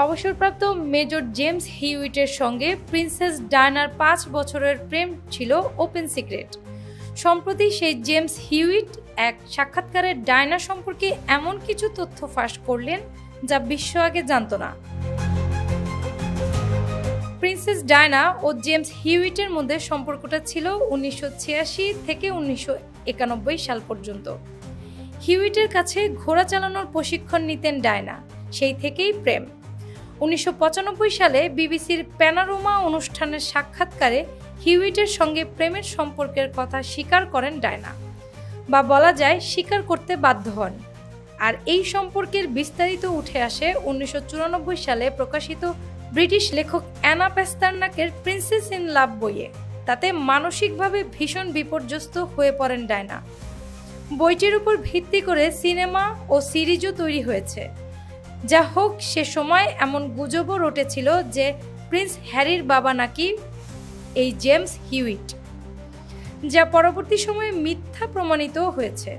অবসরপ্রাপ্ত major James হিউইটের সঙ্গে princess ডায়নার ৫ বছরের প্রেম ছিল ওপেন সিক্রেট। সম্প্রতি সেই জেমস হিউইট এক সাক্ষাৎকারে ডায়না সম্পর্কে এমন কিছু তথ্য ফাঁস করলেন যা বিশ্ব আগে জানত না। প্রিন্সেস ডায়না ও জেমস হিউইটের মধ্যে সম্পর্কটা ছিল ১৯৮৬ থেকে ১৯৯১ সাল পর্যন্ত। হিউইটের কাছে ঘোড়া চালানোর প্রশিক্ষণ নিতেন ডায়না, সেই থেকেই প্রেম। ১৯৯৫ সালে বিবিসির প্যানোরামা অনুষ্ঠানের সাক্ষাৎকারে হিউইটের সঙ্গে প্রেমের সম্পর্কের কথা স্বীকার করেন ডায়না, বা বলা যায় স্বীকার করতে বাধ্য হন। আর এই সম্পর্কের বিস্তারিত উঠে আসে ১৯৯৪ সালে প্রকাশিত ব্রিটিশ লেখক অ্যানা প্যাস্টারনাকের প্রিন্সেস ইন লাভ বইয়ে। তাতে মানসিকভাবে ভীষণ বিপর্যস্ত হয়ে পড়েন ডায়না। বইটির উপর ভিত্তি করে সিনেমা ও সিরিজও তৈরি হয়েছে। যা হোক, সে সময় এমন গুজবও রটেছিল যে প্রিন্স হ্যারির বাবা নাকি এই জেমস হিউইট, যা পরবর্তী সময়ে মিথ্যা প্রমাণিত হয়েছে।